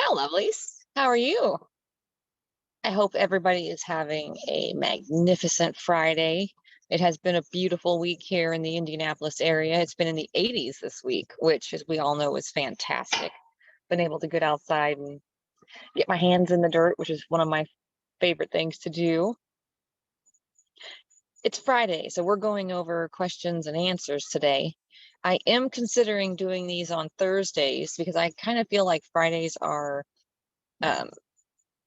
Ciao, lovelies. How are you? I hope everybody is having a magnificent Friday. It has been a beautiful week here in the Indianapolis area. It's been in the 80s this week, which, as we all know, is fantastic. Been able to get outside and get my hands in the dirt, which is one of my favorite things to do. It's Friday, so we're going over questions and answers today. I am considering doing these on Thursdays because I kind of feel like Fridays are um,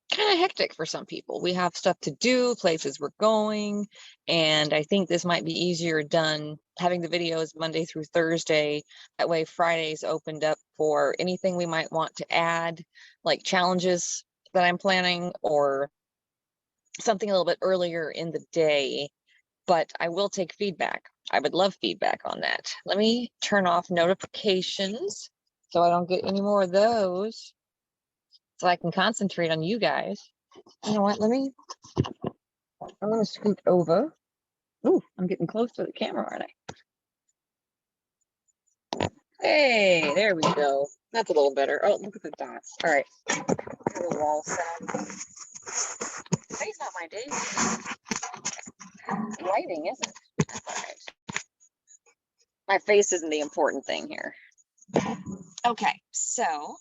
kind of hectic for some people. We have stuff to do, places we're going, and I think this might be easier done having the videos Monday through Thursday. That way Friday's opened up for anything we might want to add, like challenges that I'm planning or something a little bit earlier in the day, but I will take feedback. I would love feedback on that. Let me turn off notifications so I don't get any more of those so I can concentrate on you guys. You know what? I'm gonna scoot over. Ooh, I'm getting close to the camera, aren't I? Hey, there we go. That's a little better. Oh, look at the dots. All right. The wall sound. Today's not my day. Lighting isn't. That's all right. My face isn't the important thing here. Okay, so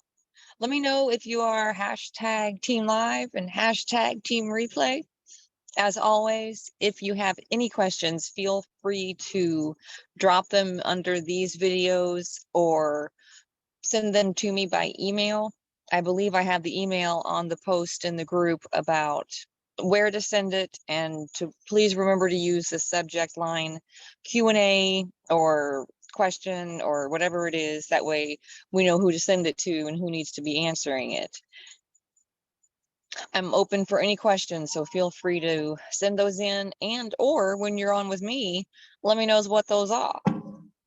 let me know if you are hashtag Team Live and hashtag Team Replay. As always, if you have any questions, feel free to drop them under these videos or send them to me by email. I believe I have the email on the post in the group about where to send it, and to please remember to use the subject line Q&A or question or whatever it is. That way we know who to send it to and who needs to be answering it. I'm open for any questions, so feel free to send those in, and or when you're on with me, let me know what those are.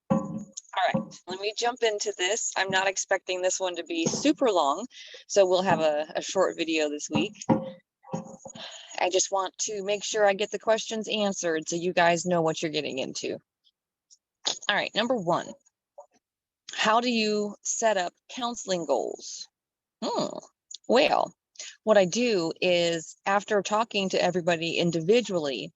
All right, let me jump into this. I'm not expecting this one to be super long, so we'll have a short video this week. I just want to make sure I get the questions answered so you guys know what you're getting into. All right, number one, how do you set up counseling goals? Well, what I do is, after talking to everybody individually,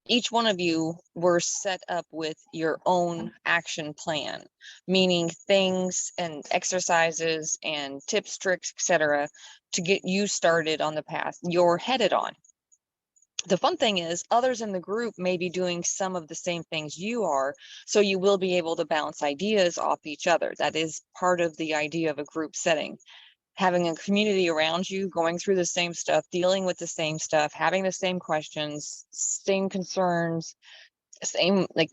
each one of you were set up with your own action plan, meaning things and exercises and tips, tricks, etc., to get you started on the path you're headed on. The fun thing is, others in the group may be doing some of the same things you are, so you will be able to bounce ideas off each other. That is part of the idea of a group setting. Having a community around you, going through the same stuff, dealing with the same stuff, having the same questions, same concerns, same, like,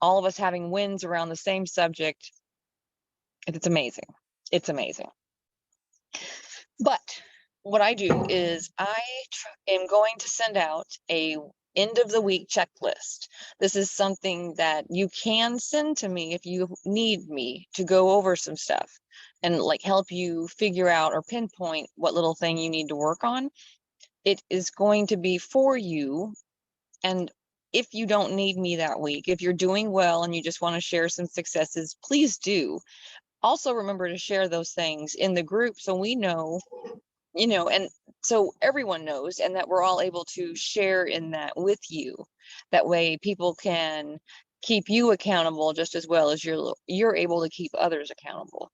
all of us having wins around the same subject. It's amazing. It's amazing. But what I do is I am going to send out a end of the week checklist. This is something that you can send to me if you need me to go over some stuff and like help you figure out or pinpoint what little thing you need to work on. It is going to be for you. And if you don't need me that week, if you're doing well and you just want to share some successes, please do. Also remember to share those things in the group so we know, and so everyone knows, and that we're all able to share in that with you. That way people can keep you accountable just as well as you're able to keep others accountable.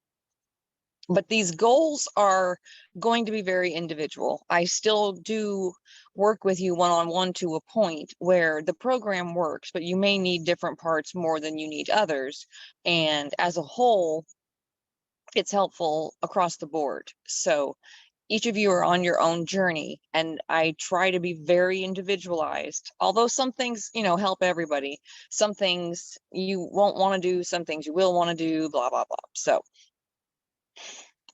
But these goals are going to be very individual. I still do work with you one-on-one to a point where the program works, but you may need different parts more than you need others. And as a whole, it's helpful across the board. So each of you are on your own journey, and I try to be very individualized. Although some things, help everybody. Some things you won't want to do, some things you will want to do, blah, blah, blah. So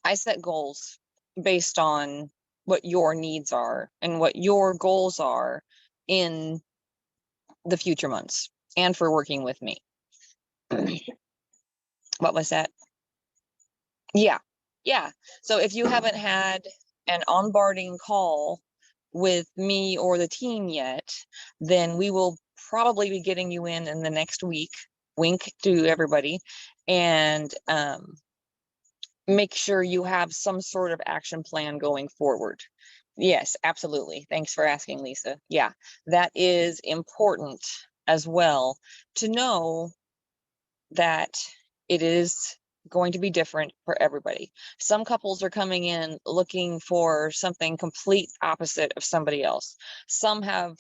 I set goals based on what your needs are and what your goals are in the future months and for working with me. What was that? Yeah. So if you haven't had an onboarding call with me or the team yet, then we will probably be getting you in the next week. Wink to everybody. And make sure you have some sort of action plan going forward. Yes, absolutely. Thanks for asking, Lisa. Yeah, that is important as well, to know that it is going to be different for everybody. Some couples are coming in looking for something complete opposite of somebody else. Some have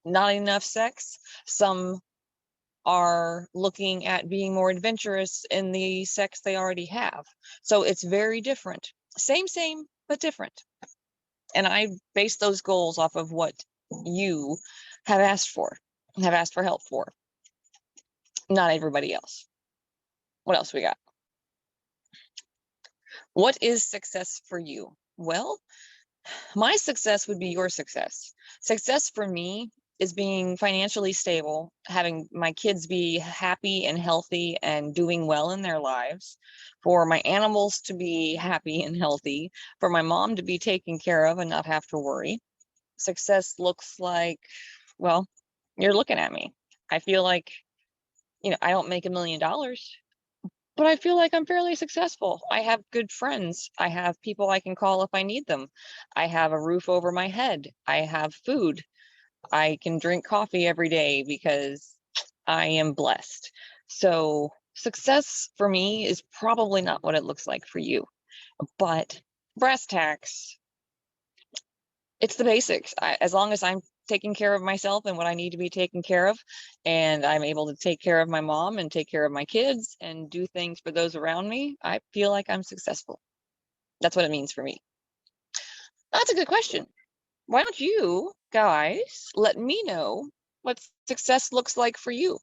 not enough sex. Some are looking at being more adventurous in the sex they already have. So it's very different. Same, but different. And I base those goals off of what you have asked for help for, not everybody else. What else we got? What is success for you? Well, my success would be your success. Success for me is being financially stable, having my kids be happy and healthy and doing well in their lives, for my animals to be happy and healthy, for my mom to be taken care of and not have to worry. Success looks like, well, you're looking at me. I feel like, I don't make $1 million, but I feel like I'm fairly successful. I have good friends. I have people I can call if I need them. I have a roof over my head. I have food. I can drink coffee every day because I am blessed. So success for me is probably not what it looks like for you, but brass tacks, it's the basics. As long as I'm taking care of myself and what I need to be taken care of, and I'm able to take care of my mom and take care of my kids and do things for those around me, I feel like I'm successful. That's what it means for me. That's a good question. Why don't you guys let me know what success looks like for you?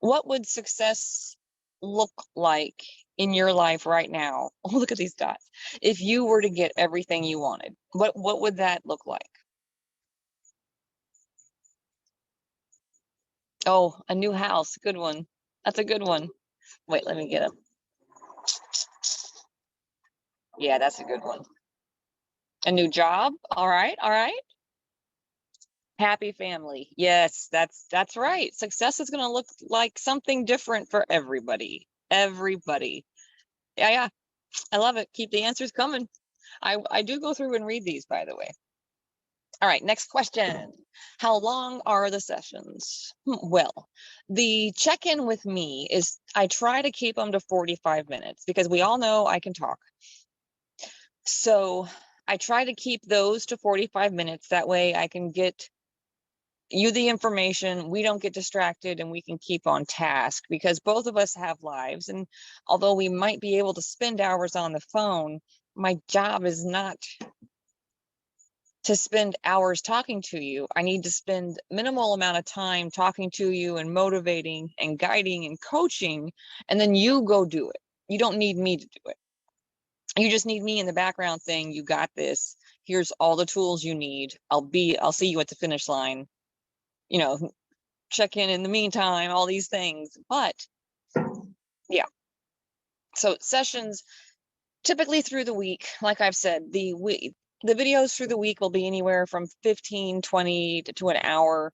What would success look like in your life right now? Oh, look at these dots. If you were to get everything you wanted, what would that look like? Oh, a new house. Good one. That's a good one. Wait, let me get them. Yeah, that's a good one. A new job. All right. All right. Happy family. Yes, that's right. Success is going to look like something different for everybody. Everybody. Yeah, yeah. I love it. Keep the answers coming. I do go through and read these, by the way. All right, next question. How long are the sessions? Well, the check-in with me is I try to keep them to 45 minutes because we all know I can talk. So I try to keep those to 45 minutes. That way I can get you the information, we don't get distracted, and we can keep on task, because both of us have lives. And although we might be able to spend hours on the phone, my job is not to spend hours talking to you. I need to spend minimal amount of time talking to you and motivating and guiding and coaching, and then you go do it. You don't need me to do it. You just need me in the background saying, you got this. Here's all the tools you need. I'll see you at the finish line. Check in the meantime, all these things. But yeah, so sessions typically through the week, like I've said, the videos through the week will be anywhere from 15, 20 to an hour.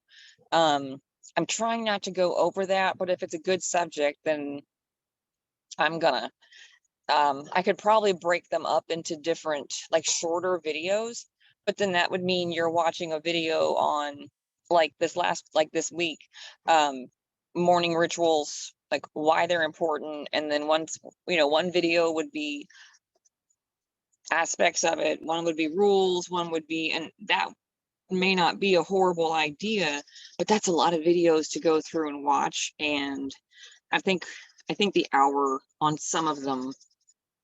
I'm trying not to go over that, but if it's a good subject, then I'm gonna. I could probably break them up into different, like, shorter videos, but then that would mean you're watching a video on, like this week, morning rituals, like why they're important. And then one video would be aspects of it, one would be rules, one would be, and that may not be a horrible idea, but that's a lot of videos to go through and watch. And I think the hour on some of them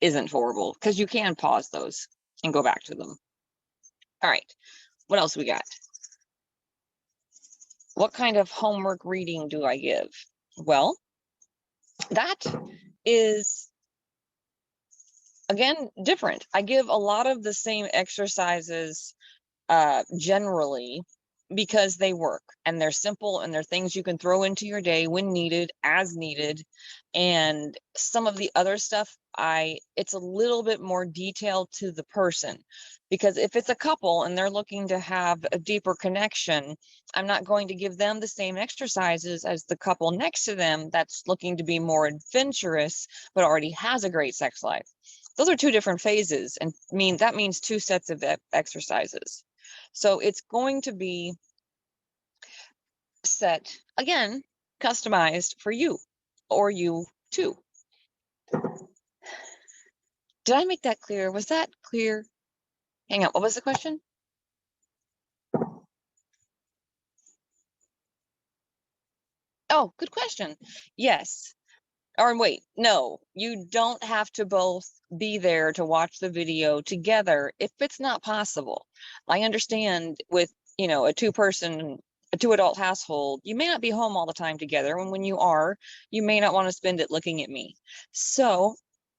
isn't horrible, because you can pause those and go back to them. All right, what else we got? What kind of homework reading do I give? Well, that is, again, different. I give a lot of the same exercises generally, because they work and they're simple and they're things you can throw into your day when needed, as needed. And some of the other stuff it's a little bit more detailed to the person, because if it's a couple and they're looking to have a deeper connection, I'm not going to give them the same exercises as the couple next to them that's looking to be more adventurous but already has a great sex life. Those are two different phases, and that means two sets of exercises. So it's going to be set, again, customized for you or you too. Did I make that clear? Was that clear? Hang on, what was the question? Oh, good question. Yes. Or wait, no, you don't have to both be there to watch the video together if it's not possible. I understand with, a two adult household, you may not be home all the time together. And when you are, you may not want to spend it looking at me. So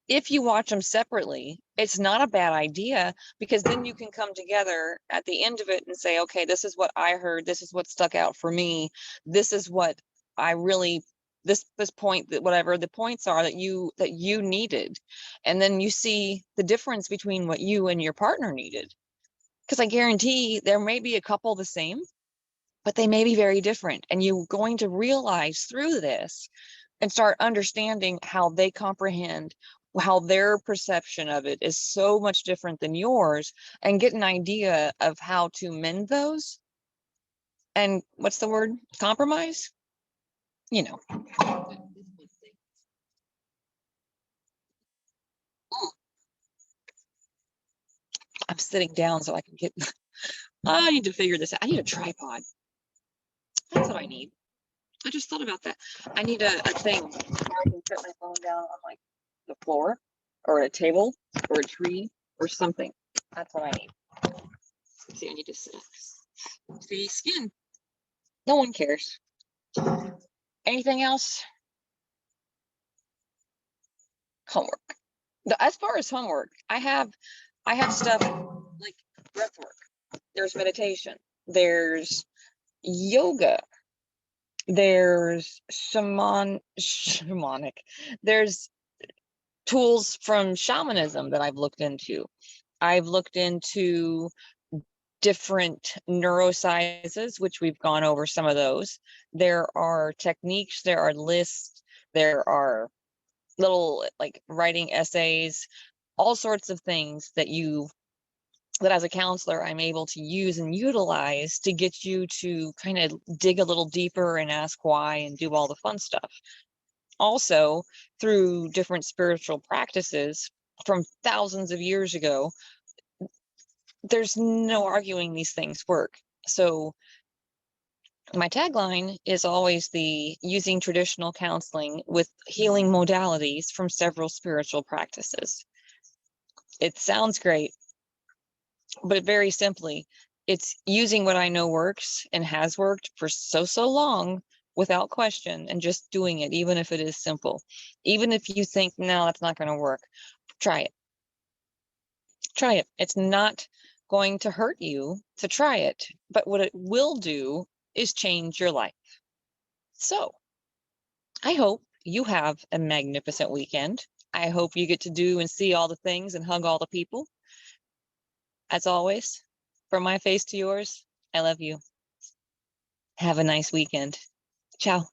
if you watch them separately, it's not a bad idea, because then you can come together at the end of it and say, okay, this is what I heard. This is what stuck out for me. This is what I really, this point, that whatever the points are that you needed. And then you see the difference between what you and your partner needed. Because I guarantee there may be a couple the same, but they may be very different. And you're going to realize through this and start understanding how they comprehend, how their perception of it is so much different than yours, and get an idea of how to mend those. And what's the word? Compromise? I'm sitting down so I can get, I need to figure this out. I need a tripod. That's what I need. I just thought about that. I need a thing where I can put my phone down on like the floor or a table or a tree or something. That's what I need. See, I need to see skin. No one cares. Anything else? Homework. As far as homework, I have stuff like breath work. There's meditation. There's yoga. There's shamanic. There's tools from shamanism that I've looked into. I've looked into different neurosciences, which we've gone over some of those. There are techniques, there are lists, there are little like writing essays, all sorts of things that as a counselor, I'm able to use and utilize to get you to kind of dig a little deeper and ask why and do all the fun stuff. Also, through different spiritual practices from thousands of years ago, there's no arguing these things work. So my tagline is always the using traditional counseling with healing modalities from several spiritual practices. It sounds great, but very simply, it's using what I know works and has worked for so long without question, and just doing it, even if it is simple. Even if you think, no, that's not going to work, try it. Try it. It's not going to hurt you to try it, but what it will do is change your life. So I hope you have a magnificent weekend. I hope you get to do and see all the things and hug all the people. As always, from my face to yours, I love you. Have a nice weekend. Ciao.